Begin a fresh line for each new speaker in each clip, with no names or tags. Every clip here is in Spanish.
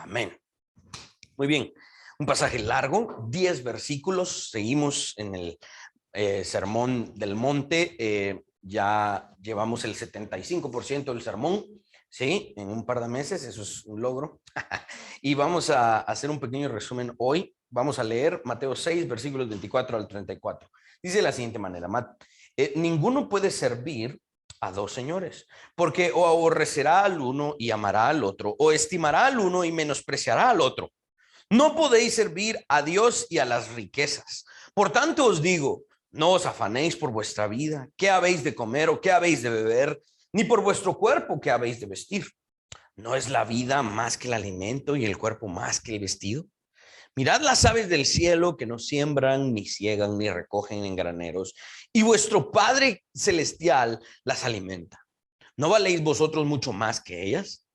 Amén. Muy bien, un pasaje largo, 10 versículos. Seguimos en el Sermón del Monte. Ya llevamos el 75% del sermón, ¿sí? En un par de meses, eso es un logro. Y vamos a hacer un pequeño resumen hoy. Vamos a leer Mateo 6, versículos 24 al 34. Dice de la siguiente manera: ninguno puede servir a dos señores, porque o aborrecerá al uno y amará al otro, o estimará al uno y menospreciará al otro. No podéis servir a Dios y a las riquezas. Por tanto os digo, no os afanéis por vuestra vida, qué habéis de comer o qué habéis de beber, ni por vuestro cuerpo, qué habéis de vestir. ¿No es la vida más que el alimento y el cuerpo más que el vestido? Mirad las aves del cielo, que no siembran, ni ciegan, ni recogen en graneros, y vuestro Padre celestial las alimenta. ¿No valéis vosotros mucho más que ellas?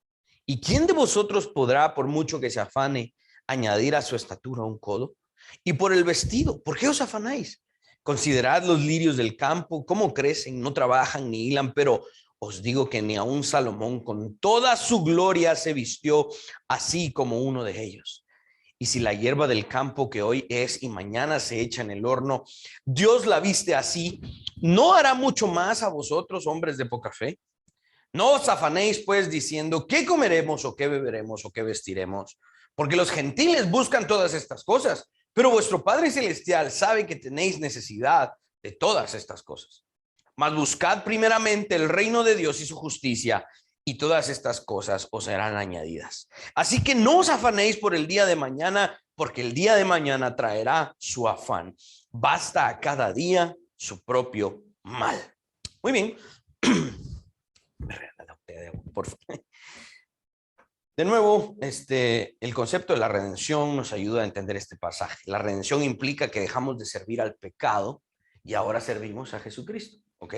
¿Y quién de vosotros podrá, por mucho que se afane, añadir a su estatura un codo? Y por el vestido, ¿por qué os afanáis? Considerad los lirios del campo, cómo crecen, no trabajan ni hilan, pero os digo que ni aun Salomón con toda su gloria se vistió así como uno de ellos. Y si la hierba del campo, que hoy es y mañana se echa en el horno, Dios la viste así, ¿no hará mucho más a vosotros, hombres de poca fe? No os afanéis pues diciendo qué comeremos o qué beberemos o qué vestiremos, porque los gentiles buscan todas estas cosas, pero vuestro Padre Celestial sabe que tenéis necesidad de todas estas cosas. Mas buscad primeramente el reino de Dios y su justicia, y todas estas cosas os serán añadidas. Así que no os afanéis por el día de mañana, porque el día de mañana traerá su afán. Basta a cada día su propio mal. Muy bien. Por favor. De nuevo, el concepto de la redención nos ayuda a entender este pasaje. La redención implica que dejamos de servir al pecado y ahora servimos a Jesucristo, ¿ok?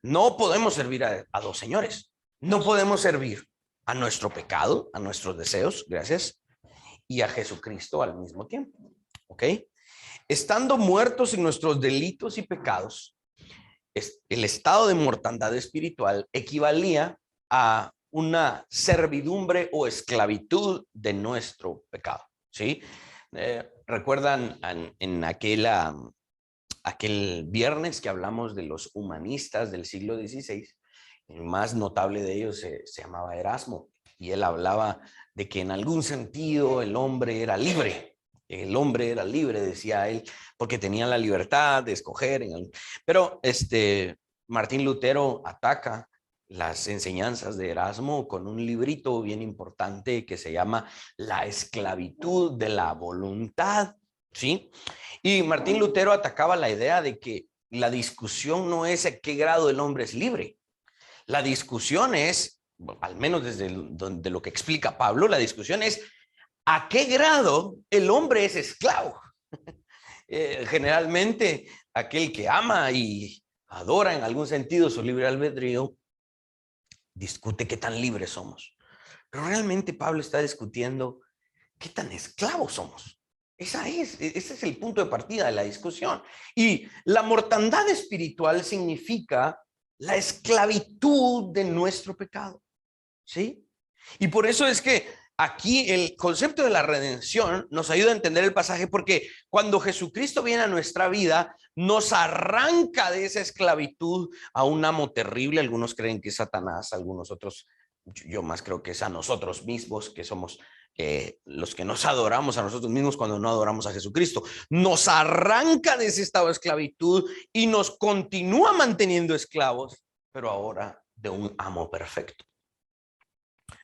No podemos servir a dos señores. No podemos servir a nuestro pecado, a nuestros deseos, gracias, y a Jesucristo al mismo tiempo, ¿ok? Estando muertos en nuestros delitos y pecados, el estado de mortandad espiritual equivalía a una servidumbre o esclavitud de nuestro pecado, ¿sí? ¿Recuerdan en aquel viernes que hablamos de los humanistas del siglo XVI? El más notable de ellos se llamaba Erasmo, y él hablaba de que en algún sentido el hombre era libre. El hombre era libre, decía él, porque tenía la libertad de escoger. Pero Martín Lutero ataca las enseñanzas de Erasmo con un librito bien importante que se llama La esclavitud de la voluntad, ¿sí? Y Martín Lutero atacaba la idea de que la discusión no es a qué grado el hombre es libre. La discusión es, al menos desde de lo que explica Pablo, la discusión es a qué grado el hombre es esclavo. Generalmente aquel que ama y adora en algún sentido su libre albedrío discute qué tan libres somos. Pero realmente Pablo está discutiendo qué tan esclavos somos. Ese es el punto de partida de la discusión. Y la mortandad espiritual significa la esclavitud de nuestro pecado, ¿sí? Y por eso es que aquí el concepto de la redención nos ayuda a entender el pasaje, porque cuando Jesucristo viene a nuestra vida, nos arranca de esa esclavitud a un amo terrible. Algunos creen que es Satanás, algunos otros, yo más creo que es a nosotros mismos, que somos los que nos adoramos a nosotros mismos cuando no adoramos a Jesucristo. Nos arranca de ese estado de esclavitud y nos continúa manteniendo esclavos, pero ahora de un amo perfecto.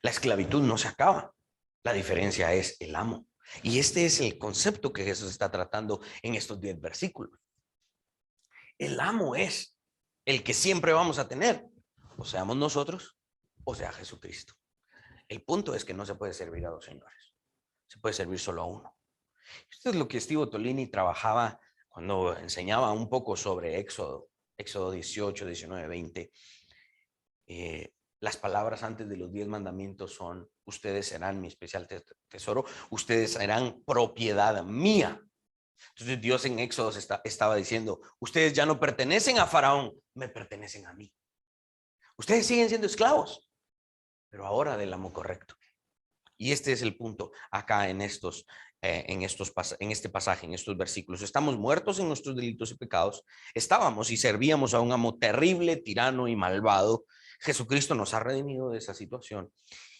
La esclavitud no se acaba. La diferencia es el amo. Y este es el concepto que Jesús está tratando en estos 10 versículos. El amo es el que siempre vamos a tener, o seamos nosotros o sea Jesucristo. El punto es que no se puede servir a dos señores. Se puede servir solo a uno. Esto es lo que Steve Ottolini trabajaba cuando enseñaba un poco sobre Éxodo 18, 19, 20. Las palabras antes de los 10 mandamientos son: ustedes serán mi especial tesoro, ustedes serán propiedad mía. Entonces Dios en Éxodo estaba diciendo: ustedes ya no pertenecen a Faraón, me pertenecen a mí. Ustedes siguen siendo esclavos, pero ahora del amo correcto. Y este es el punto acá en este pasaje, en estos versículos. Estamos muertos en nuestros delitos y pecados. Estábamos y servíamos a un amo terrible, tirano y malvado. Jesucristo nos ha redimido de esa situación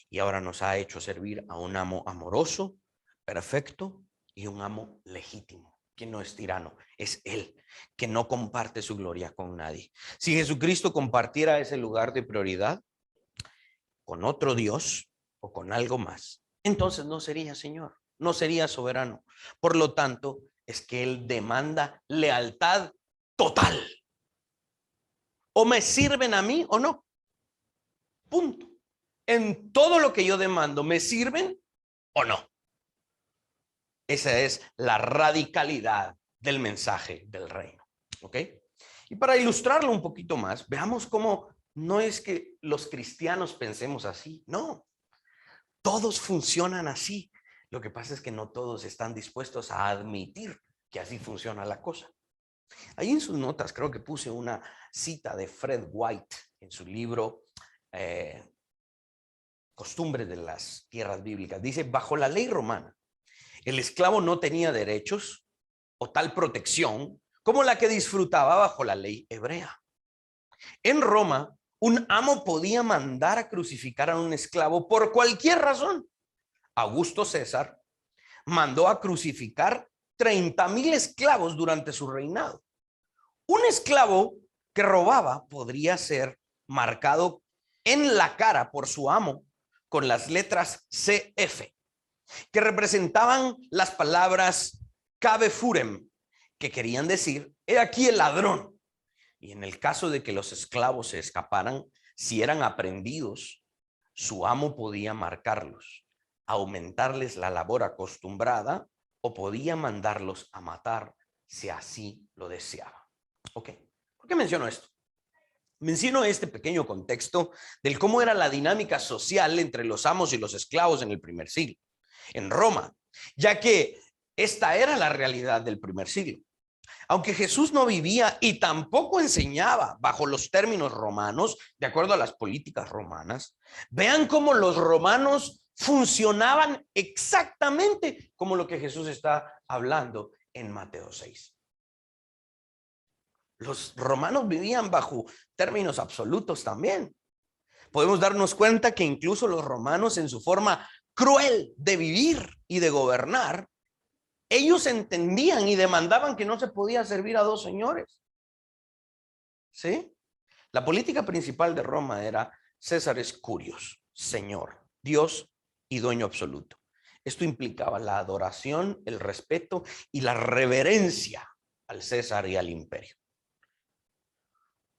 y ahora nos ha hecho servir a un amo amoroso, perfecto y un amo legítimo, que no es tirano, es Él, que no comparte su gloria con nadie. Si Jesucristo compartiera ese lugar de prioridad con otro Dios o con algo más, entonces no sería Señor, no sería soberano. Por lo tanto, es que Él demanda lealtad total. O me sirven a mí o no. Punto. En todo lo que yo demando, ¿me sirven o no? Esa es la radicalidad del mensaje del reino. ¿Ok? Y para ilustrarlo un poquito más, veamos cómo no es que los cristianos pensemos así. No, todos funcionan así. Lo que pasa es que no todos están dispuestos a admitir que así funciona la cosa. Ahí en sus notas creo que puse una cita de Fred White en su libro Costumbres de las Tierras Bíblicas. Dice, bajo la ley romana, el esclavo no tenía derechos o tal protección como la que disfrutaba bajo la ley hebrea. En Roma, un amo podía mandar a crucificar a un esclavo por cualquier razón. Augusto César mandó a crucificar 30,000 esclavos durante su reinado. Un esclavo que robaba podría ser marcado en la cara por su amo con las letras CF, que representaban las palabras cabe furem, que querían decir, he aquí el ladrón. Y en el caso de que los esclavos se escaparan, si eran aprehendidos, su amo podía marcarlos, aumentarles la labor acostumbrada o podía mandarlos a matar si así lo deseaba. Ok, ¿por qué menciono esto? Menciono este pequeño contexto del cómo era la dinámica social entre los amos y los esclavos en el primer siglo, en Roma, ya que esta era la realidad del primer siglo. Aunque Jesús no vivía y tampoco enseñaba bajo los términos romanos, de acuerdo a las políticas romanas, vean cómo los romanos funcionaban exactamente como lo que Jesús está hablando en Mateo 6. Los romanos vivían bajo términos absolutos también. Podemos darnos cuenta que incluso los romanos, en su forma cruel de vivir y de gobernar, ellos entendían y demandaban que no se podía servir a dos señores. ¿Sí? La política principal de Roma era César es Curios, señor, Dios y dueño absoluto. Esto implicaba la adoración, el respeto y la reverencia al César y al imperio.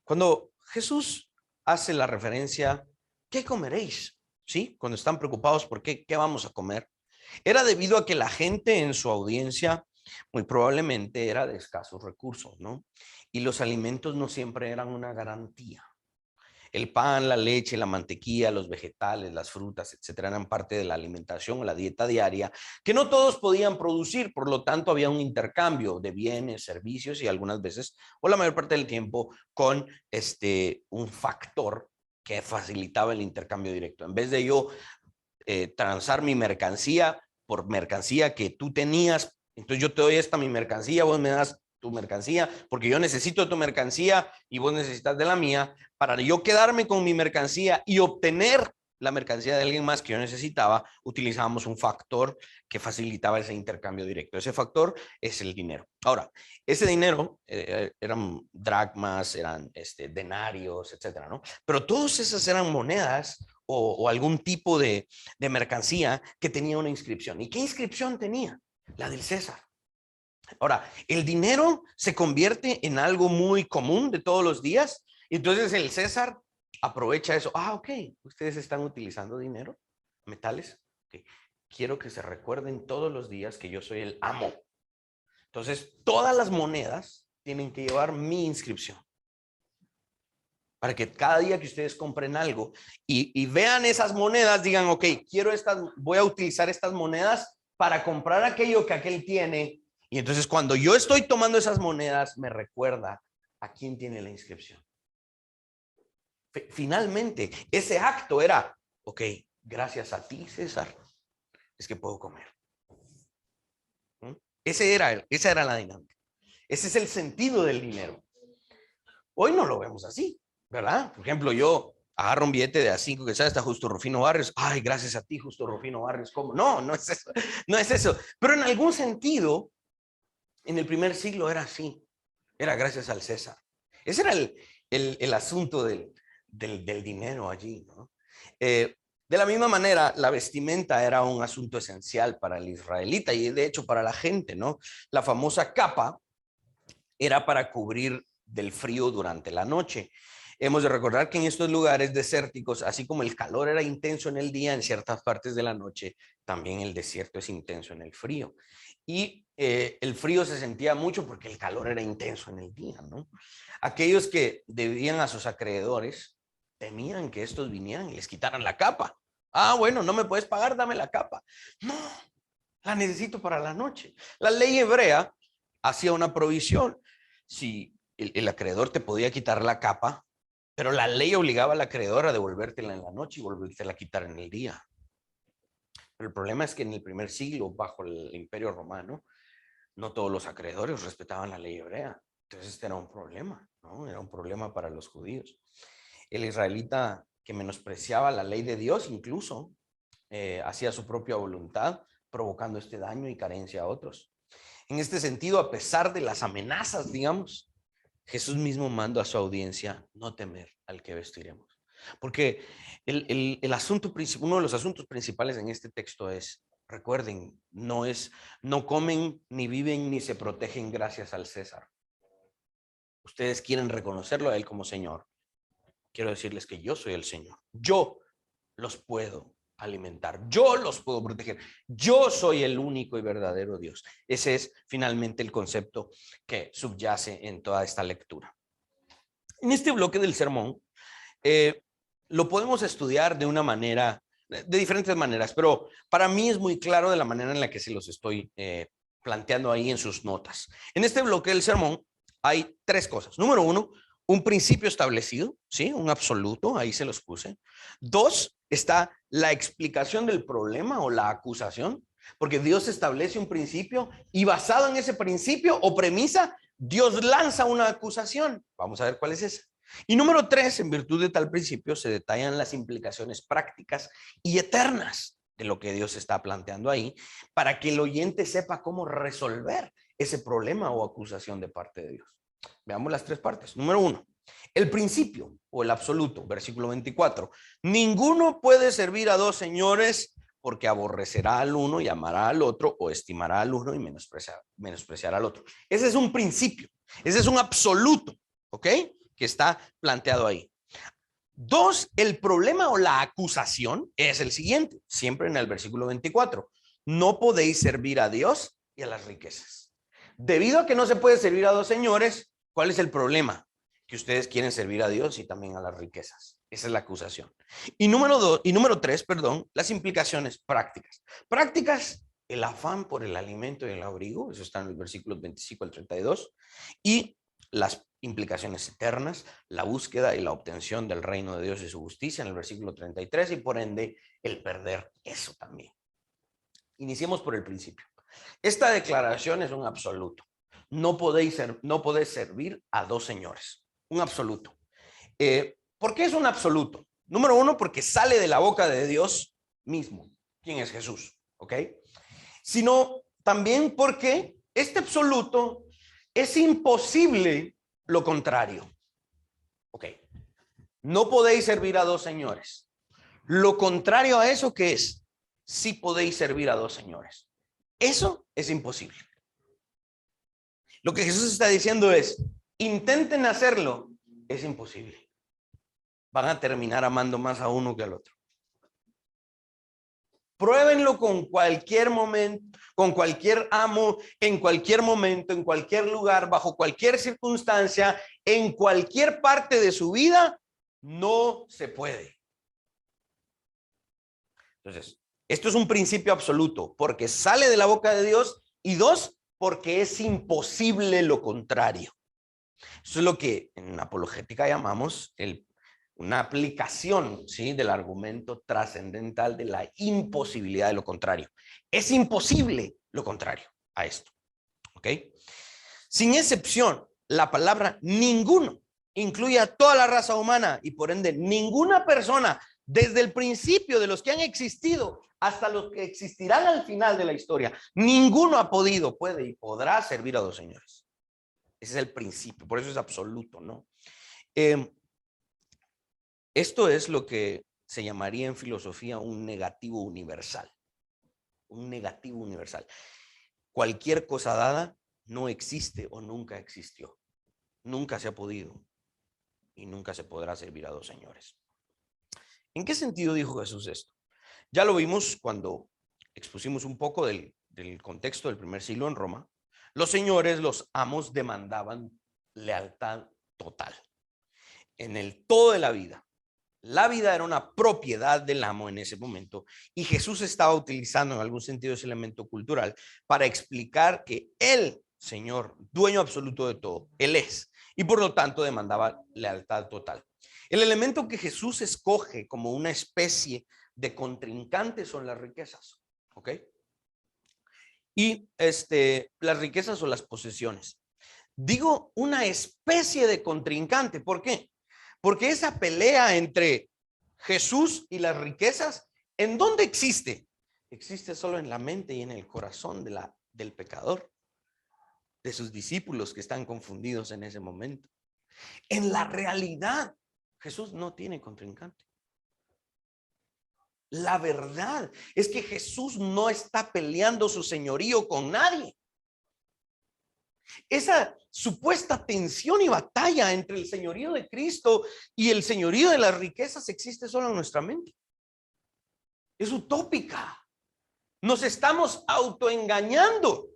Cuando Jesús hace la referencia, ¿qué comeréis? ¿Sí? Cuando están preocupados por qué vamos a comer, era debido a que la gente en su audiencia muy probablemente era de escasos recursos, ¿no? Y los alimentos no siempre eran una garantía. El pan, la leche, la mantequilla, los vegetales, las frutas, etcétera, eran parte de la alimentación o la dieta diaria que no todos podían producir. Por lo tanto, había un intercambio de bienes, servicios y algunas veces, o la mayor parte del tiempo, con un factor que facilitaba el intercambio directo. En vez de yo transar mi mercancía por mercancía que tú tenías, entonces yo te doy mi mercancía, vos me das tu mercancía, porque yo necesito tu mercancía y vos necesitas de la mía, para yo quedarme con mi mercancía y obtener la mercancía de alguien más que yo necesitaba, utilizábamos un factor que facilitaba ese intercambio directo. Ese factor es el dinero. Ahora, ese dinero eran dracmas, eran denarios, etcétera, ¿no? Pero todas esas eran monedas o algún tipo de mercancía que tenía una inscripción. ¿Y qué inscripción tenía? La del César. Ahora, el dinero se convierte en algo muy común de todos los días. Y entonces el César aprovecha eso. Ah, ok, ustedes están utilizando dinero, metales. Okay. Quiero que se recuerden todos los días que yo soy el amo. Entonces, todas las monedas tienen que llevar mi inscripción. Para que cada día que ustedes compren algo y vean esas monedas, digan, ok, voy a utilizar estas monedas para comprar aquello que aquel tiene. Y entonces cuando yo estoy tomando esas monedas, me recuerda a quién tiene la inscripción. Finalmente, ese acto era, ok, gracias a ti, César, es que puedo comer. ¿Mm? Esa era la dinámica. Ese es el sentido del dinero. Hoy no lo vemos así, ¿verdad? Por ejemplo, yo agarro un billete de A5 que sabe, está Justo Rufino Barrios. Ay, gracias a ti, Justo Rufino Barrios. ¿Cómo? No, no es eso. No es eso. Pero en algún sentido, en el primer siglo era así. Era gracias al César. Ese era el asunto del dinero allí, ¿no? De la misma manera, la vestimenta era un asunto esencial para el israelita y de hecho para la gente, ¿no? La famosa capa era para cubrir del frío durante la noche. Hemos de recordar que en estos lugares desérticos, así como el calor era intenso en el día, en ciertas partes de la noche, también el desierto es intenso en el frío. Y el frío se sentía mucho porque el calor era intenso en el día, ¿no? Aquellos que debían a sus acreedores temían que estos vinieran y les quitaran la capa. Ah, bueno, no me puedes pagar, dame la capa. No, la necesito para la noche. La ley hebrea hacía una provisión. Si el acreedor te podía quitar la capa, pero la ley obligaba al acreedor a devolvértela en la noche y volvértela a quitar en el día. Pero el problema es que en el primer siglo, bajo el Imperio Romano, no todos los acreedores respetaban la ley hebrea. Entonces este era un problema, ¿no? Era un problema para los judíos. El israelita que menospreciaba la ley de Dios incluso hacía su propia voluntad, provocando este daño y carencia a otros. En este sentido, a pesar de las amenazas, digamos, Jesús mismo mandó a su audiencia no temer al que vestiremos. Porque el asunto, uno de los asuntos principales en este texto es, recuerden, no comen, ni viven, ni se protegen gracias al César. Ustedes quieren reconocerlo a él como Señor. Quiero decirles que yo soy el Señor. Yo los puedo alimentar. Yo los puedo proteger. Yo soy el único y verdadero Dios. Ese es finalmente el concepto que subyace en toda esta lectura. En este bloque del sermón, lo podemos estudiar de una manera, de diferentes maneras, pero para mí es muy claro de la manera en la que se los estoy planteando ahí en sus notas. En este bloque del sermón hay tres cosas. Número uno, un principio establecido, ¿sí? Un absoluto, ahí se los puse. Dos, está la explicación del problema o la acusación, porque Dios establece un principio y basado en ese principio o premisa, Dios lanza una acusación. Vamos a ver cuál es esa. Y número tres, en virtud de tal principio, se detallan las implicaciones prácticas y eternas de lo que Dios está planteando ahí, para que el oyente sepa cómo resolver ese problema o acusación de parte de Dios. Veamos las tres partes. Número uno, el principio o el absoluto, versículo 24. Ninguno puede servir a dos señores, porque aborrecerá al uno y amará al otro, o estimará al uno y menospreciará al otro. Ese es un principio, ese es un absoluto, ¿ok? Que está planteado ahí. Dos, el problema o la acusación es el siguiente, siempre en el versículo 24. No podéis servir a Dios y a las riquezas. Debido a que no se puede servir a dos señores, ¿cuál es el problema? Que ustedes quieren servir a Dios y también a las riquezas. Esa es la acusación. Y número tres, las implicaciones prácticas. Prácticas, el afán por el alimento y el abrigo, eso está en los versículos 25 al 32, y las implicaciones eternas, la búsqueda y la obtención del reino de Dios y su justicia en el versículo 33 y por ende el perder eso también. Iniciemos por el principio. Esta declaración es un absoluto. No podéis servir a dos señores. Un absoluto. ¿Por qué es un absoluto? Número uno, porque sale de la boca de Dios mismo. ¿Quién es Jesús? ¿Ok? Sino también porque este absoluto es imposible lo contrario. Ok. No podéis servir a dos señores. Lo contrario a eso, ¿qué es? Sí podéis servir a dos señores. Eso es imposible. Lo que Jesús está diciendo es, intenten hacerlo, es imposible. Van a terminar amando más a uno que al otro. Pruébenlo con cualquier momento, con cualquier amo, en cualquier momento, en cualquier lugar, bajo cualquier circunstancia, en cualquier parte de su vida, no se puede. Entonces, esto es un principio absoluto, porque sale de la boca de Dios, y dos, porque es imposible lo contrario. Eso es lo que en apologética llamamos el una aplicación, ¿sí?, del argumento trascendental de la imposibilidad de lo contrario. Es imposible lo contrario a esto, ¿ok? Sin excepción, la palabra ninguno incluye a toda la raza humana y por ende ninguna persona desde el principio de los que han existido hasta los que existirán al final de la historia, ninguno ha podido, puede y podrá servir a dos señores. Ese es el principio, por eso es absoluto, ¿no? Esto es lo que se llamaría en filosofía un negativo universal. Un negativo universal. Cualquier cosa dada no existe o nunca existió. Nunca se ha podido y nunca se podrá servir a dos señores. ¿En qué sentido dijo Jesús esto? Ya lo vimos cuando expusimos un poco del contexto del primer siglo en Roma. Los señores, los amos, demandaban lealtad total en el todo de la vida. La vida era una propiedad del amo en ese momento y Jesús estaba utilizando en algún sentido ese elemento cultural para explicar que Él, Señor, dueño absoluto de todo, Él es, y por lo tanto demandaba lealtad total. El elemento que Jesús escoge como una especie de contrincante son las riquezas, ¿ok? Y las riquezas o las posesiones. Digo una especie de contrincante, ¿por qué? Porque esa pelea entre Jesús y las riquezas, ¿en dónde existe? Existe solo en la mente y en el corazón del pecador, de sus discípulos que están confundidos en ese momento. En la realidad, Jesús no tiene contrincante. La verdad es que Jesús no está peleando su señorío con nadie. Esa supuesta tensión y batalla entre el señorío de Cristo y el señorío de las riquezas existe solo en nuestra mente. Es utópica. Nos estamos autoengañando.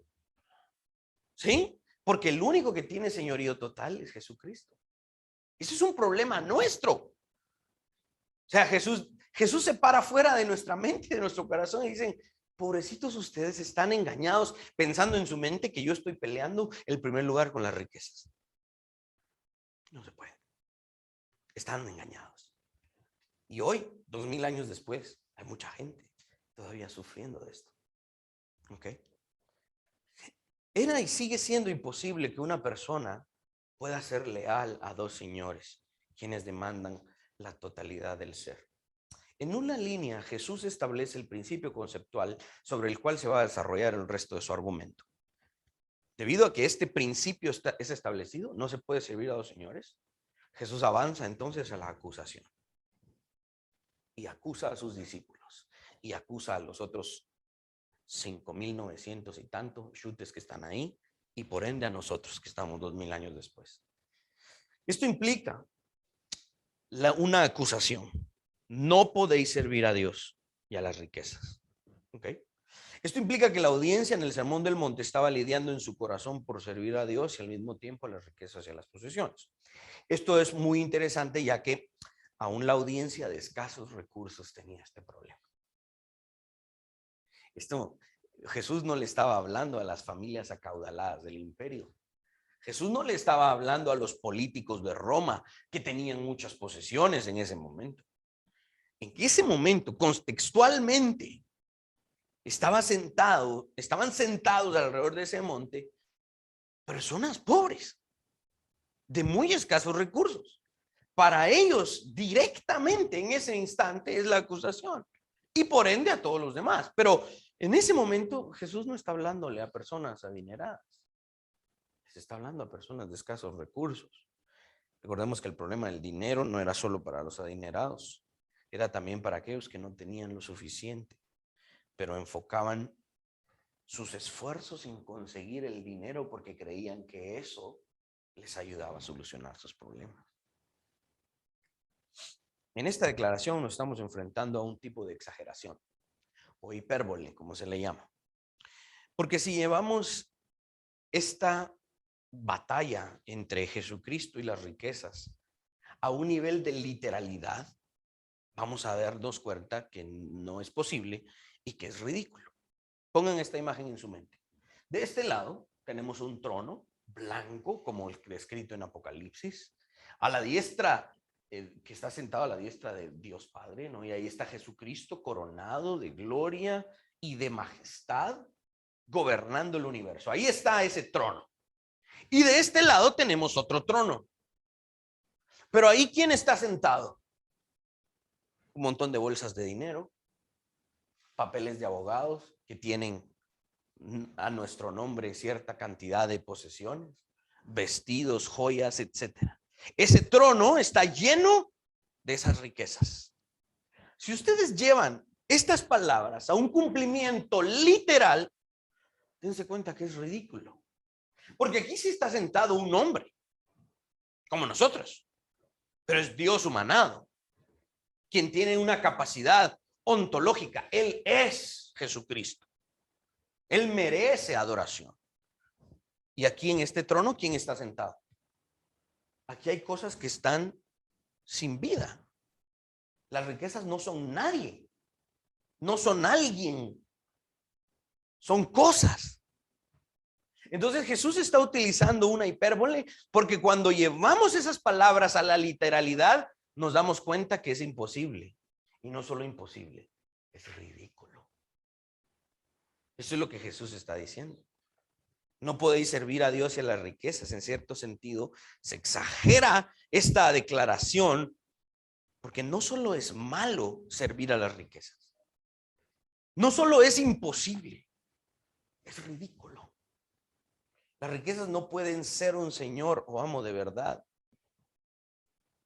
¿Sí? Porque el único que tiene señorío total es Jesucristo. Ese es un problema nuestro. O sea, Jesús se para fuera de nuestra mente, de nuestro corazón y dicen, pobrecitos ustedes, están engañados pensando en su mente que yo estoy peleando el primer lugar con las riquezas. No se puede. Están engañados. Y hoy, 2000 años después, hay mucha gente todavía sufriendo de esto. ¿Ok? Era y sigue siendo imposible que una persona pueda ser leal a dos señores, quienes demandan la totalidad del ser. En una línea, Jesús establece el principio conceptual sobre el cual se va a desarrollar el resto de su argumento. Debido a que este principio es establecido, no se puede servir a dos señores. Jesús avanza entonces a la acusación. Y acusa a sus discípulos. Y acusa a los otros 5,900 y tanto chutes que están ahí. Y por ende a nosotros que estamos 2000 años después. Esto implica una acusación. No podéis servir a Dios y a las riquezas. ¿Ok? Esto implica que la audiencia en el Sermón del Monte estaba lidiando en su corazón por servir a Dios y al mismo tiempo a las riquezas y a las posesiones. Esto es muy interesante ya que aún la audiencia de escasos recursos tenía este problema. Jesús no le estaba hablando a las familias acaudaladas del imperio. Jesús no le estaba hablando a los políticos de Roma que tenían muchas posesiones en ese momento. En ese momento, contextualmente, estaban sentados alrededor de ese monte personas pobres, de muy escasos recursos. Para ellos, directamente en ese instante es la acusación y por ende a todos los demás. Pero en ese momento Jesús no está hablándole a personas adineradas. Se está hablando a personas de escasos recursos. Recordemos que el problema del dinero no era solo para los adinerados, era también para aquellos que no tenían lo suficiente, pero enfocaban sus esfuerzos en conseguir el dinero porque creían que eso les ayudaba a solucionar sus problemas. En esta declaración nos estamos enfrentando a un tipo de exageración o hipérbole, como se le llama. Porque si llevamos esta batalla entre Jesucristo y las riquezas a un nivel de literalidad, vamos a darnos cuenta que no es posible y que es ridículo. Pongan esta imagen en su mente. De este lado tenemos un trono blanco, como el descrito en Apocalipsis. A la diestra que está sentado a la diestra de Dios Padre, ¿no? Y ahí está Jesucristo coronado de gloria y de majestad, gobernando el universo. Ahí está ese trono. Y de este lado tenemos otro trono. Pero ahí, ¿quién está sentado? Un montón de bolsas de dinero, papeles de abogados que tienen a nuestro nombre cierta cantidad de posesiones, vestidos, joyas, etcétera. Ese trono está lleno de esas riquezas. Si ustedes llevan estas palabras a un cumplimiento literal, dense cuenta que es ridículo. Porque aquí sí está sentado un hombre, como nosotros, pero es Dios humanado, quien tiene una capacidad ontológica. Él es Jesucristo. Él merece adoración. Y aquí en este trono, ¿quién está sentado? Aquí hay cosas que están sin vida. Las riquezas no son nadie, no son alguien, son cosas. Entonces Jesús está utilizando una hipérbole porque cuando llevamos esas palabras a la literalidad, nos damos cuenta que es imposible. Y no solo imposible, es ridículo. Eso es lo que Jesús está diciendo. No podéis servir a Dios y a las riquezas. En cierto sentido, se exagera esta declaración porque no solo es malo servir a las riquezas, no solo es imposible, es ridículo. Las riquezas no pueden ser un señor o amo de verdad,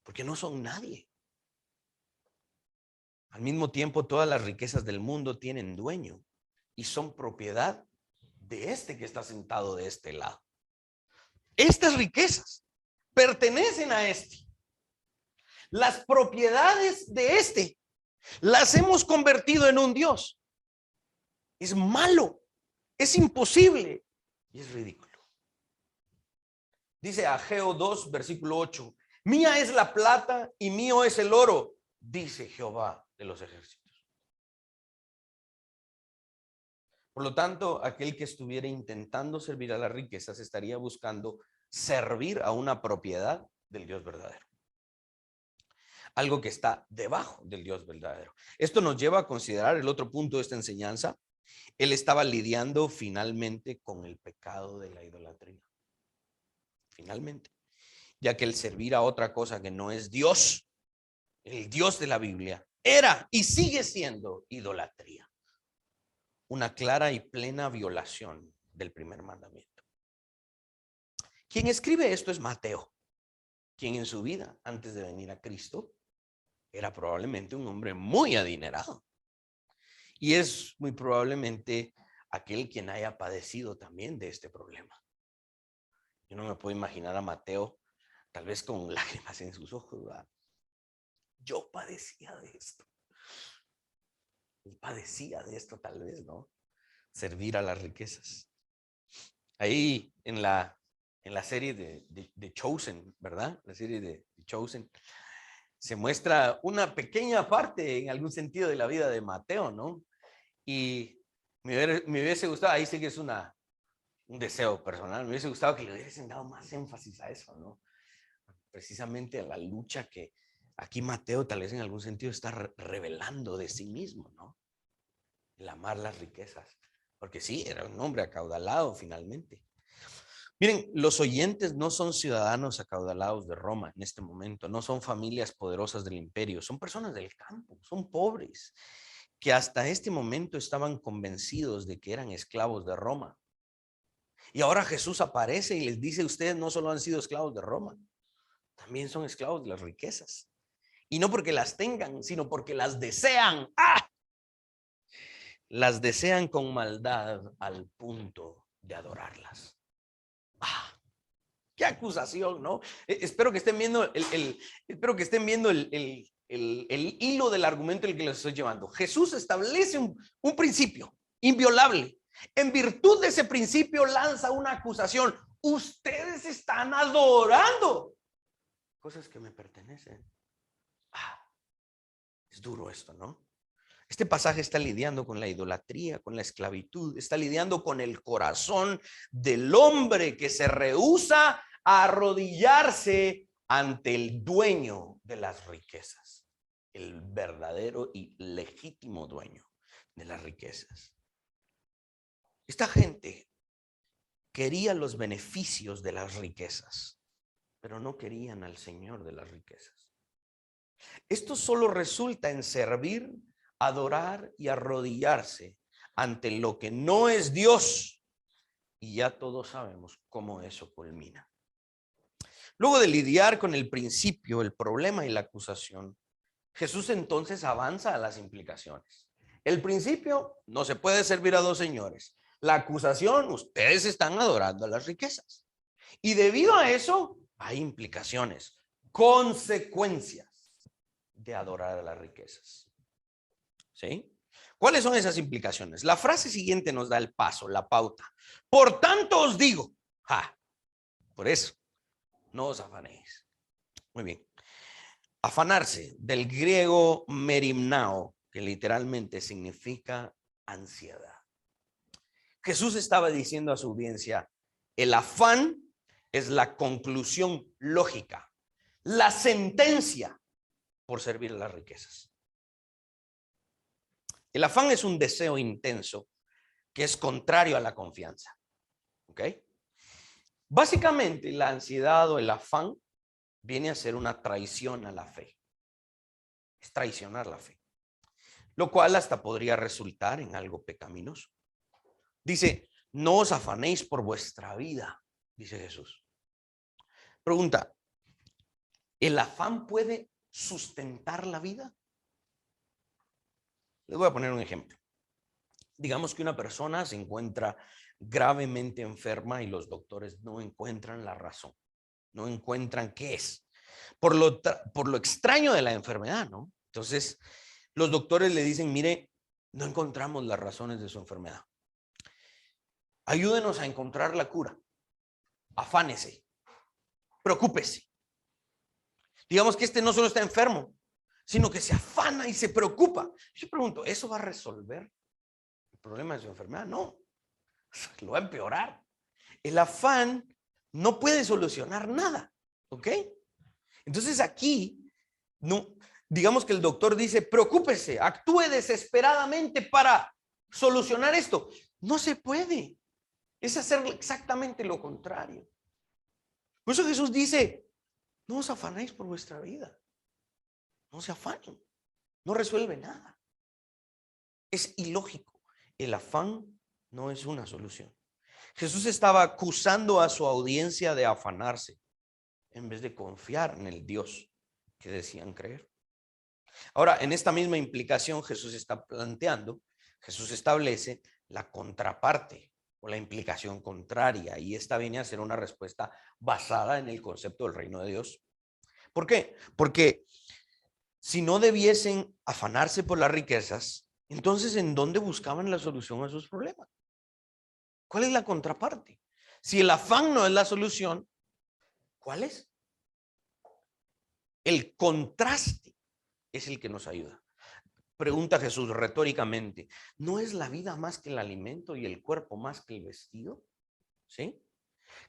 porque no son nadie. Al mismo tiempo, todas las riquezas del mundo tienen dueño y son propiedad de este que está sentado de este lado. Estas riquezas pertenecen a este. Las propiedades de este las hemos convertido en un Dios. Es malo, es imposible y es ridículo. Dice Ageo 2, versículo 8: mía es la plata y mío es el oro, dice Jehová de los ejércitos. Por lo tanto, aquel que estuviera intentando servir a las riquezas estaría buscando servir a una propiedad del Dios verdadero. Algo que está debajo del Dios verdadero. Esto nos lleva a considerar el otro punto de esta enseñanza. Él estaba lidiando finalmente con el pecado de la idolatría. Finalmente. Ya que el servir a otra cosa que no es Dios, el Dios de la Biblia, era y sigue siendo idolatría. Una clara y plena violación del primer mandamiento. Quien escribe esto es Mateo, quien en su vida, antes de venir a Cristo, era probablemente un hombre muy adinerado. Y es muy probablemente aquel quien haya padecido también de este problema. Yo no me puedo imaginar a Mateo, tal vez con lágrimas en sus ojos, ¿verdad? Yo padecía de esto. Él padecía de esto tal vez, ¿no? Servir a las riquezas. Ahí en la serie de Chosen, ¿verdad? La serie de Chosen, se muestra una pequeña parte en algún sentido de la vida de Mateo, ¿no? Y me hubiese gustado, ahí sí que es un deseo personal, me hubiese gustado que le hubiesen dado más énfasis a eso, ¿no? Precisamente a la lucha que aquí Mateo tal vez en algún sentido está revelando de sí mismo, ¿no? El amar las riquezas, porque sí, era un hombre acaudalado finalmente. Miren, los oyentes no son ciudadanos acaudalados de Roma en este momento, no son familias poderosas del imperio, son personas del campo, son pobres, que hasta este momento estaban convencidos de que eran esclavos de Roma. Y ahora Jesús aparece y les dice: ustedes no solo han sido esclavos de Roma, también son esclavos de las riquezas. Y no porque las tengan, sino porque las desean. ¡Ah! Las desean con maldad al punto de adorarlas. ¡Ah! ¡Qué acusación!, ¿no? Espero que estén viendo el hilo del argumento en el que les estoy llevando. Jesús establece un principio inviolable. En virtud de ese principio lanza una acusación. Ustedes están adorando cosas que me pertenecen. Es duro esto, ¿no? Este pasaje está lidiando con la idolatría, con la esclavitud, está lidiando con el corazón del hombre que se rehúsa a arrodillarse ante el dueño de las riquezas, el verdadero y legítimo dueño de las riquezas. Esta gente quería los beneficios de las riquezas, pero no querían al Señor de las riquezas. Esto solo resulta en servir, adorar y arrodillarse ante lo que no es Dios. Y ya todos sabemos cómo eso culmina. Luego de lidiar con el principio, el problema y la acusación, Jesús entonces avanza a las implicaciones. El principio, no se puede servir a dos señores. La acusación, ustedes están adorando a las riquezas. Y debido a eso, hay implicaciones, consecuencias de adorar a las riquezas. ¿Sí? ¿Cuáles son esas implicaciones? La frase siguiente nos da el paso, la pauta. Por tanto os digo, por eso, no os afanéis. Muy bien. Afanarse, del griego merimnao, que literalmente significa ansiedad. Jesús estaba diciendo a su audiencia, el afán es la conclusión lógica, la sentencia por servir a las riquezas. El afán es un deseo intenso que es contrario a la confianza. ¿Ok? Básicamente, la ansiedad o el afán viene a ser una traición a la fe. Es traicionar la fe. Lo cual hasta podría resultar en algo pecaminoso. Dice, no os afanéis por vuestra vida, dice Jesús. Pregunta, ¿el afán puede sustentar la vida? Les voy a poner un ejemplo. Digamos que una persona se encuentra gravemente enferma y los doctores no encuentran la razón, no encuentran qué es. Por lo extraño de la enfermedad, ¿no? Entonces, los doctores le dicen, mire, no encontramos las razones de su enfermedad. Ayúdenos a encontrar la cura. Afánese, preocúpese. Digamos que este no solo está enfermo, sino que se afana y se preocupa. Yo pregunto, ¿eso va a resolver el problema de su enfermedad? No, lo va a empeorar. El afán no puede solucionar nada, ¿ok? Entonces aquí, no, digamos que el doctor dice, preocúpese, actúe desesperadamente para solucionar esto. No se puede. Es hacer exactamente lo contrario. Por eso Jesús dice, no os afanéis por vuestra vida. No se afanen. No resuelve nada. Es ilógico. El afán no es una solución. Jesús estaba acusando a su audiencia de afanarse en vez de confiar en el Dios que decían creer. Ahora, en esta misma implicación, Jesús establece la contraparte o la implicación contraria, y esta viene a ser una respuesta basada en el concepto del reino de Dios. ¿Por qué? Porque si no debiesen afanarse por las riquezas, entonces ¿en dónde buscaban la solución a sus problemas? ¿Cuál es la contraparte? Si el afán no es la solución, ¿cuál es? El contraste es el que nos ayuda. Pregunta Jesús retóricamente, ¿no es la vida más que el alimento y el cuerpo más que el vestido? ¿Sí?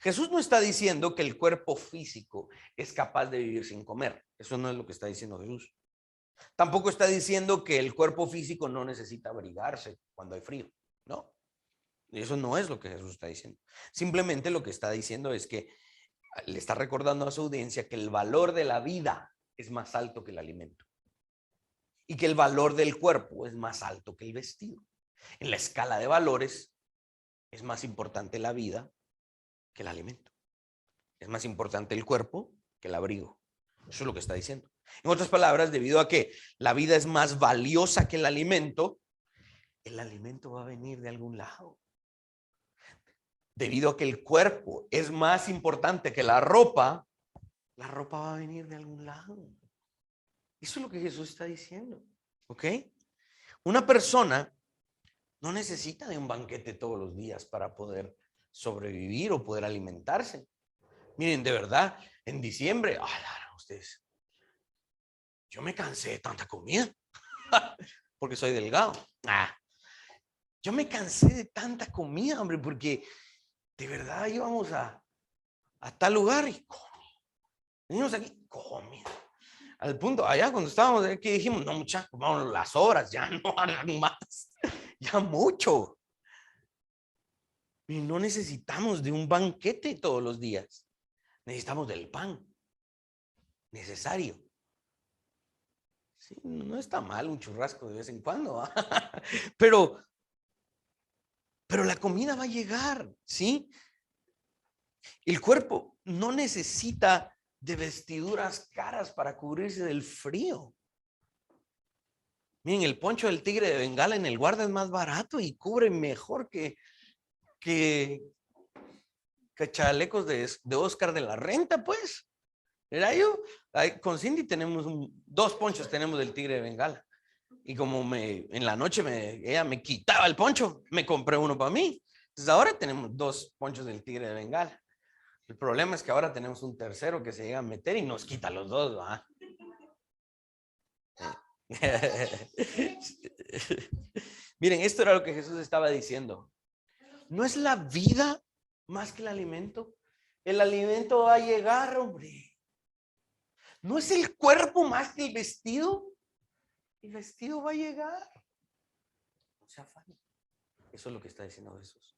Jesús no está diciendo que el cuerpo físico es capaz de vivir sin comer. Eso no es lo que está diciendo Jesús. Tampoco está diciendo que el cuerpo físico no necesita abrigarse cuando hay frío. No, eso no es lo que Jesús está diciendo. Simplemente lo que está diciendo es que le está recordando a su audiencia que el valor de la vida es más alto que el alimento y que el valor del cuerpo es más alto que el vestido. En la escala de valores es más importante la vida que el alimento. Es más importante el cuerpo que el abrigo. Eso es lo que está diciendo. En otras palabras, debido a que la vida es más valiosa que el alimento va a venir de algún lado. Debido a que el cuerpo es más importante que la ropa va a venir de algún lado. Eso es lo que Jesús está diciendo. ¿Ok? Una persona no necesita de un banquete todos los días para poder sobrevivir o poder alimentarse. Miren, de verdad, en diciembre, ustedes, yo me cansé de tanta comida porque soy delgado. Yo me cansé de tanta comida, hombre, porque de verdad íbamos a tal lugar y Venimos aquí, comida. Al punto, allá cuando estábamos aquí dijimos, no muchachos, vamos las horas, ya no hagan más, ya mucho. Y no necesitamos de un banquete todos los días, necesitamos del pan necesario. Sí, no está mal un churrasco de vez en cuando, pero la comida va a llegar, ¿sí? El cuerpo no necesita de vestiduras caras para cubrirse del frío. Miren, el poncho del tigre de Bengala en el guarda es más barato y cubre mejor que chalecos de Oscar de la Renta, pues. Era yo, con Cindy tenemos dos ponchos tenemos del tigre de Bengala. Y como en la noche ella me quitaba el poncho, me compré uno para mí. Entonces ahora tenemos dos ponchos del tigre de Bengala. El problema es que ahora tenemos un tercero que se llega a meter y nos quita los dos, ¿va? Miren, esto era lo que Jesús estaba diciendo. ¿No es la vida más que el alimento? El alimento va a llegar, hombre. ¿No es el cuerpo más que el vestido? El vestido va a llegar. No se afane. Eso es lo que está diciendo Jesús.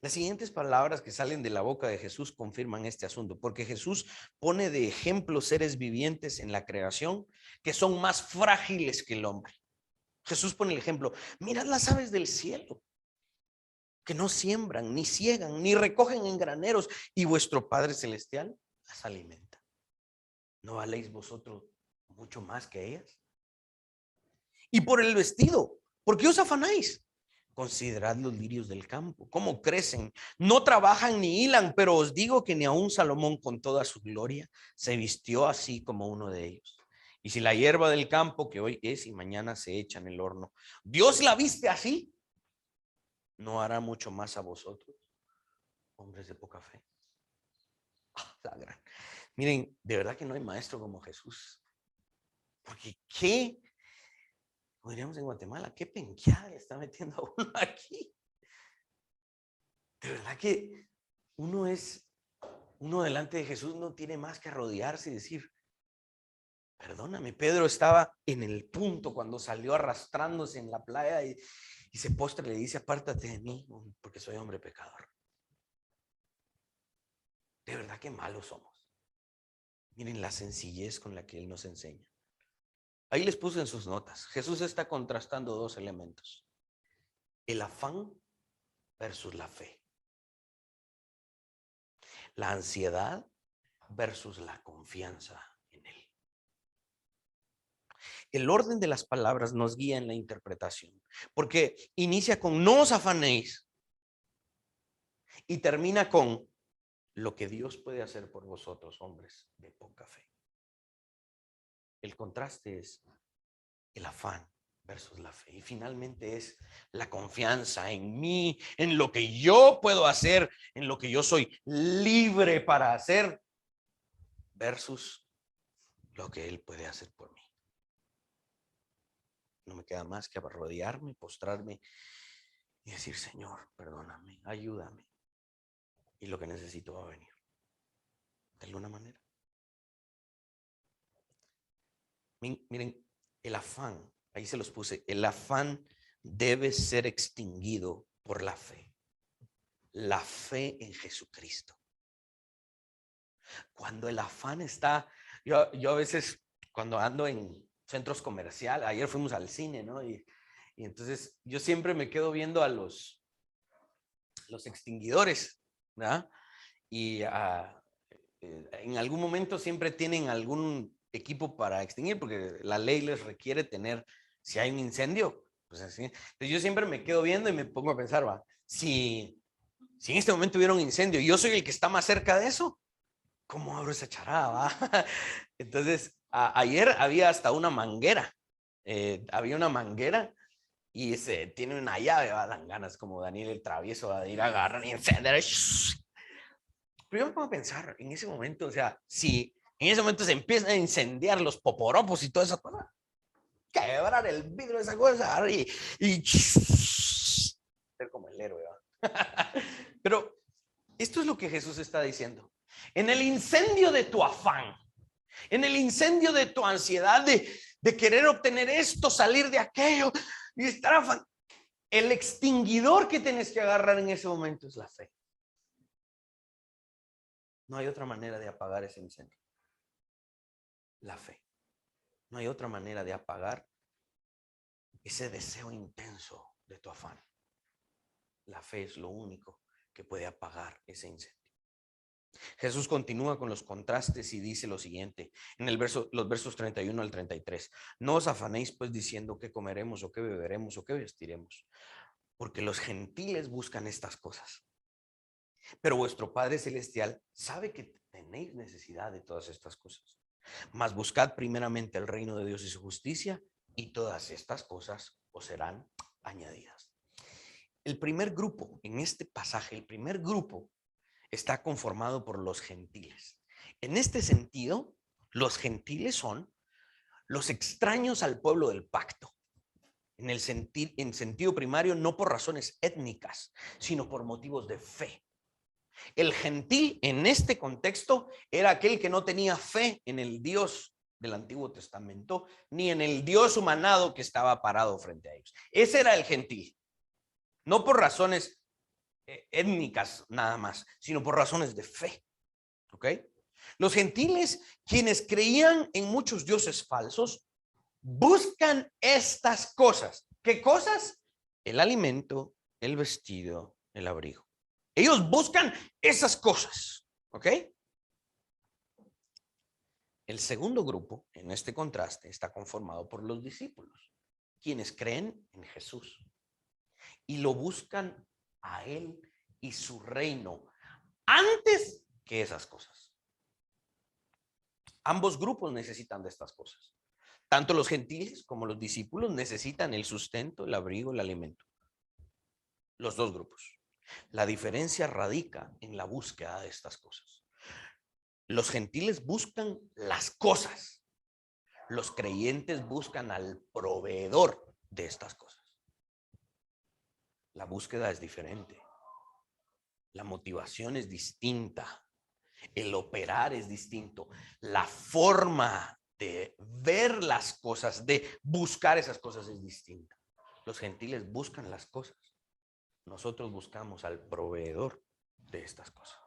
Las siguientes palabras que salen de la boca de Jesús confirman este asunto, porque Jesús pone de ejemplo seres vivientes en la creación que son más frágiles que el hombre. Jesús pone el ejemplo, mirad las aves del cielo, que no siembran, ni ciegan, ni recogen en graneros, y vuestro Padre Celestial las alimenta. ¿No valéis vosotros mucho más que ellas? Y por el vestido, ¿por qué os afanáis? Considerad los lirios del campo, cómo crecen, no trabajan ni hilan, pero os digo que ni aun Salomón con toda su gloria se vistió así como uno de ellos. Y si la hierba del campo que hoy es y mañana se echa en el horno, Dios la viste así, ¿no hará mucho más a vosotros, hombres de poca fe? La gran. Miren, de verdad que no hay maestro como Jesús. Porque qué, como diríamos en Guatemala, qué penqueada le está metiendo a uno aquí. De verdad que uno delante de Jesús no tiene más que arrodillarse y decir, perdóname. Pedro estaba en el punto cuando salió arrastrándose en la playa y se postra y le dice, apártate de mí, porque soy hombre pecador. De verdad que malos somos. Miren la sencillez con la que Él nos enseña. Ahí les puse en sus notas. Jesús está contrastando dos elementos. El afán versus la fe. La ansiedad versus la confianza en Él. El orden de las palabras nos guía en la interpretación, porque inicia con no os afanéis y termina con lo que Dios puede hacer por vosotros, hombres de poca fe. El contraste es el afán versus la fe. Y finalmente es la confianza en mí, en lo que yo puedo hacer, en lo que yo soy libre para hacer, versus lo que Él puede hacer por mí. No me queda más que arrodillarme, postrarme y decir, Señor, perdóname, ayúdame. Y lo que necesito va a venir. De alguna manera. Miren, el afán, ahí se los puse, el afán debe ser extinguido por la fe. La fe en Jesucristo. Cuando el afán está, yo a veces cuando ando en centros comerciales, ayer fuimos al cine, ¿no? Y entonces yo siempre me quedo viendo a los extinguidores, ¿verdad? Y en algún momento siempre tienen algún equipo para extinguir, porque la ley les requiere tener, si hay un incendio, pues así. Entonces yo siempre me quedo viendo y me pongo a pensar, va, si en este momento hubiera un incendio y yo soy el que está más cerca de eso, ¿cómo abro esa charada, va? Entonces, ayer había hasta una manguera, había una manguera y tiene una llave, va, dan ganas como Daniel el Travieso va a ir a agarrar y encender. Pero yo me pongo a pensar en ese momento, o sea, si en ese momento se empiezan a incendiar los poporopos y toda esa cosa, quebrar el vidrio de esa cosa y ser como el héroe, ¿va? Pero esto es lo que Jesús está diciendo. En el incendio de tu afán, en el incendio de tu ansiedad de querer obtener esto, salir de aquello y estar afán, el extinguidor que tienes que agarrar en ese momento es la fe. No hay otra manera de apagar ese incendio. La fe. No hay otra manera de apagar ese deseo intenso de tu afán. La fe es lo único que puede apagar ese incendio. Jesús continúa con los contrastes y dice lo siguiente en los versos 31 al 33. No os afanéis pues diciendo qué comeremos o qué beberemos o qué vestiremos, porque los gentiles buscan estas cosas. Pero vuestro Padre Celestial sabe que tenéis necesidad de todas estas cosas. Mas buscad primeramente el reino de Dios y su justicia, y todas estas cosas os serán añadidas. El primer grupo, en este pasaje, el primer grupo está conformado por los gentiles. En este sentido, los gentiles son los extraños al pueblo del pacto. En sentido primario, no por razones étnicas, sino por motivos de fe. El gentil en este contexto era aquel que no tenía fe en el Dios del Antiguo Testamento, ni en el Dios humanado que estaba parado frente a ellos. Ese era el gentil. No por razones étnicas nada más, sino por razones de fe. ¿Ok? Los gentiles, quienes creían en muchos dioses falsos, buscan estas cosas. ¿Qué cosas? El alimento, el vestido, el abrigo. Ellos buscan esas cosas. ¿Ok? El segundo grupo, en este contraste, está conformado por los discípulos, quienes creen en Jesús y lo buscan a Él y su reino antes que esas cosas. Ambos grupos necesitan de estas cosas. Tanto los gentiles como los discípulos necesitan el sustento, el abrigo, el alimento. Los dos grupos. La diferencia radica en la búsqueda de estas cosas. Los gentiles buscan las cosas. Los creyentes buscan al proveedor de estas cosas. La búsqueda es diferente. La motivación es distinta. El operar es distinto. La forma de ver las cosas, de buscar esas cosas es distinta. Los gentiles buscan las cosas. Nosotros buscamos al proveedor de estas cosas.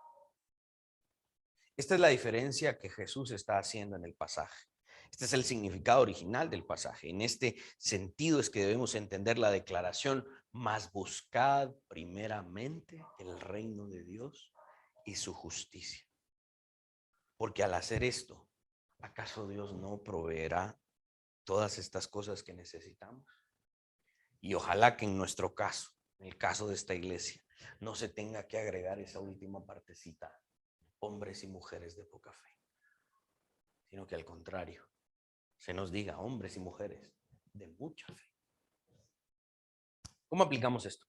Esta es la diferencia que Jesús está haciendo en el pasaje. Este es el significado original del pasaje. En este sentido es que debemos entender la declaración: mas buscad primeramente el reino de Dios y su justicia. Porque al hacer esto, ¿acaso Dios no proveerá todas estas cosas que necesitamos? Y ojalá que en nuestro caso, en el caso de esta iglesia, no se tenga que agregar esa última partecita, hombres y mujeres de poca fe, sino que al contrario, se nos diga hombres y mujeres de mucha fe. ¿Cómo aplicamos esto?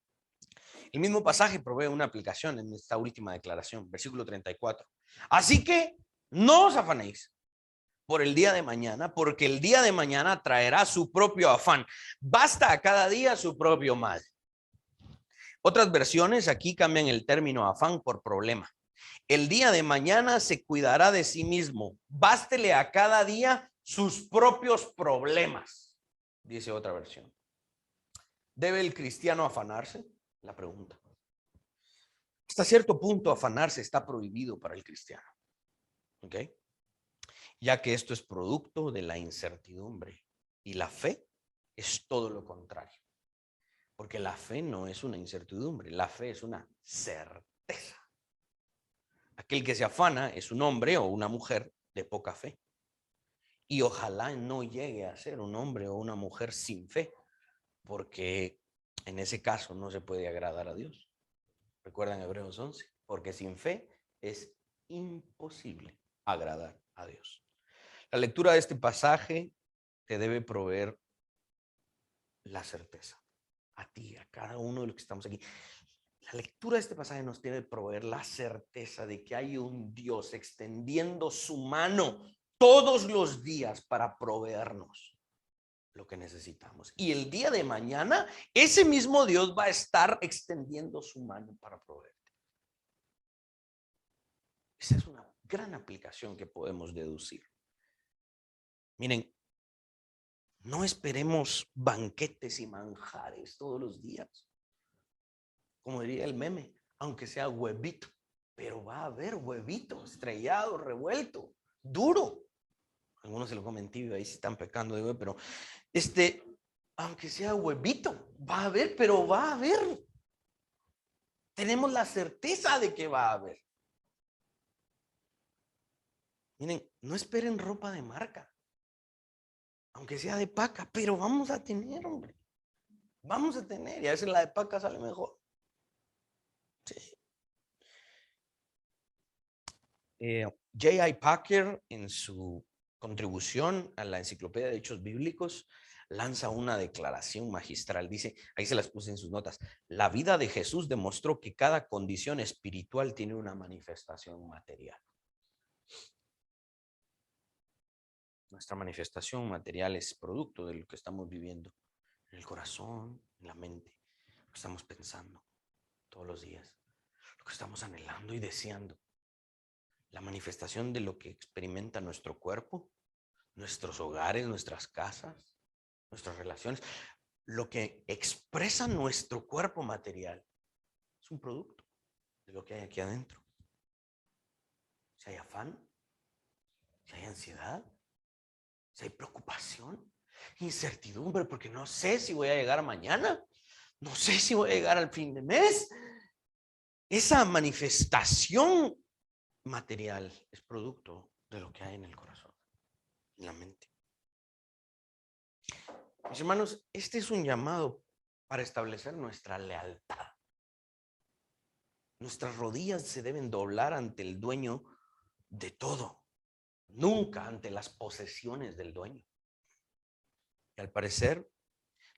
El mismo pasaje provee una aplicación en esta última declaración, versículo 34. Así que no os afanéis por el día de mañana, porque el día de mañana traerá su propio afán. Basta a cada día su propio mal. Otras versiones aquí cambian el término afán por problema. El día de mañana se cuidará de sí mismo. Bástele a cada día sus propios problemas, dice otra versión. ¿Debe el cristiano afanarse? La pregunta. Hasta cierto punto afanarse está prohibido para el cristiano. ¿Ok? Ya que esto es producto de la incertidumbre y la fe es todo lo contrario. Porque la fe no es una incertidumbre, la fe es una certeza. Aquel que se afana es un hombre o una mujer de poca fe. Y ojalá no llegue a ser un hombre o una mujer sin fe, porque en ese caso no se puede agradar a Dios. Recuerdan Hebreos 11, porque sin fe es imposible agradar a Dios. La lectura de este pasaje te debe proveer la certeza. A ti, a cada uno de los que estamos aquí. La lectura de este pasaje nos debe proveer la certeza de que hay un Dios extendiendo su mano todos los días para proveernos lo que necesitamos. Y el día de mañana, ese mismo Dios va a estar extendiendo su mano para proveerte. Esa es una gran aplicación que podemos deducir. Miren, no esperemos banquetes y manjares todos los días. Como diría el meme, aunque sea huevito, pero va a haber huevito estrellado, revuelto, duro. Algunos se lo comen tibio, ahí se están pecando, digo, pero aunque sea huevito, va a haber, pero va a haber. Tenemos la certeza de que va a haber. Miren, no esperen ropa de marca, aunque sea de paca, pero vamos a tener, hombre. Vamos a tener, y a veces la de paca sale mejor. Sí. J.I. Packer, en su contribución a la Enciclopedia de Hechos Bíblicos, lanza una declaración magistral. Dice, ahí se las puse en sus notas: la vida de Jesús demostró que cada condición espiritual tiene una manifestación material. Nuestra manifestación material es producto de lo que estamos viviendo en el corazón, en la mente, lo que estamos pensando todos los días, lo que estamos anhelando y deseando. La manifestación de lo que experimenta nuestro cuerpo, nuestros hogares, nuestras casas, nuestras relaciones, lo que expresa nuestro cuerpo material es un producto de lo que hay aquí adentro. Si hay afán, si hay ansiedad, si hay preocupación, incertidumbre, porque no sé si voy a llegar mañana, no sé si voy a llegar al fin de mes. Esa manifestación material es producto de lo que hay en el corazón, en la mente. Mis hermanos, este es un llamado para establecer nuestra lealtad. Nuestras rodillas se deben doblar ante el dueño de todo, nunca ante las posesiones del dueño. Y al parecer,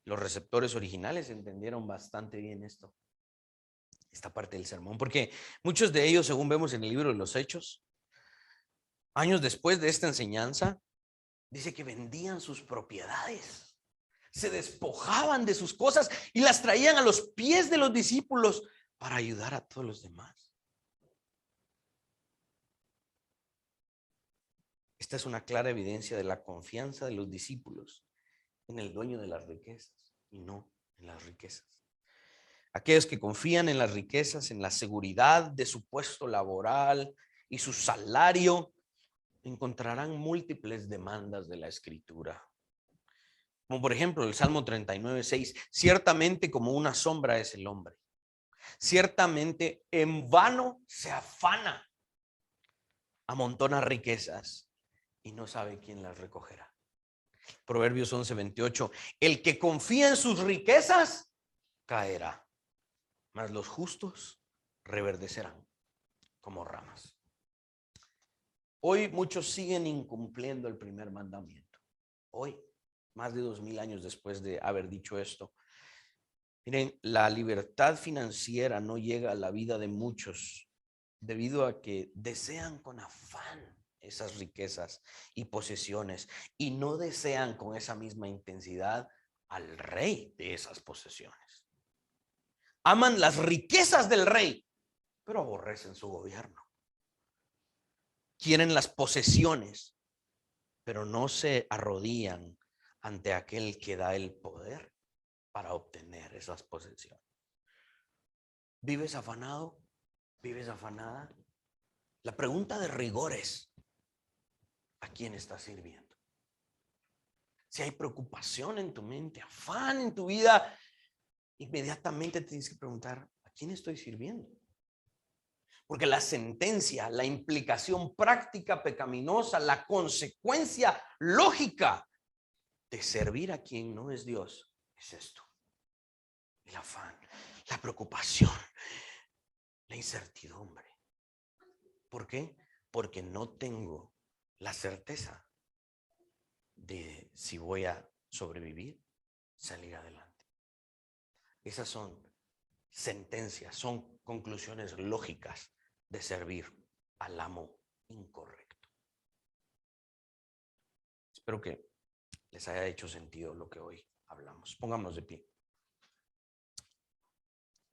los receptores originales entendieron bastante bien esta parte del sermón, porque muchos de ellos, según vemos en el libro de los Hechos, años después de esta enseñanza, dice que vendían sus propiedades, se despojaban de sus cosas y las traían a los pies de los discípulos para ayudar a todos los demás. Esta es una clara evidencia de la confianza de los discípulos en el dueño de las riquezas y no en las riquezas. Aquellos que confían en las riquezas, en la seguridad de su puesto laboral y su salario, encontrarán múltiples demandas de la Escritura. Como por ejemplo el Salmo 39:6, ciertamente como una sombra es el hombre. Ciertamente en vano se afana, amontona riquezas y no sabe quién las recogerá. Proverbios 11:28, el que confía en sus riquezas caerá, mas los justos reverdecerán como ramas. Hoy muchos siguen incumpliendo el primer mandamiento. Hoy, más de 2000 años después de haber dicho esto, miren, la libertad financiera no llega a la vida de muchos debido a que desean con afán esas riquezas y posesiones y no desean con esa misma intensidad al rey de esas posesiones. Aman las riquezas del rey, pero aborrecen su gobierno. Quieren las posesiones, pero no se arrodillan ante aquel que da el poder para obtener esas posesiones. ¿Vives afanado? ¿Vives afanada? La pregunta de rigor es, ¿a quién estás sirviendo? Si hay preocupación en tu mente, afán en tu vida, inmediatamente te tienes que preguntar, ¿a quién estoy sirviendo? Porque la sentencia, la implicación práctica pecaminosa, la consecuencia lógica de servir a quien no es Dios es esto: el afán, la preocupación, la incertidumbre. ¿Por qué? Porque no tengo la certeza de si voy a sobrevivir, salir adelante. Esas son sentencias, son conclusiones lógicas de servir al amo incorrecto. Espero que les haya hecho sentido lo que hoy hablamos. Pongámonos de pie.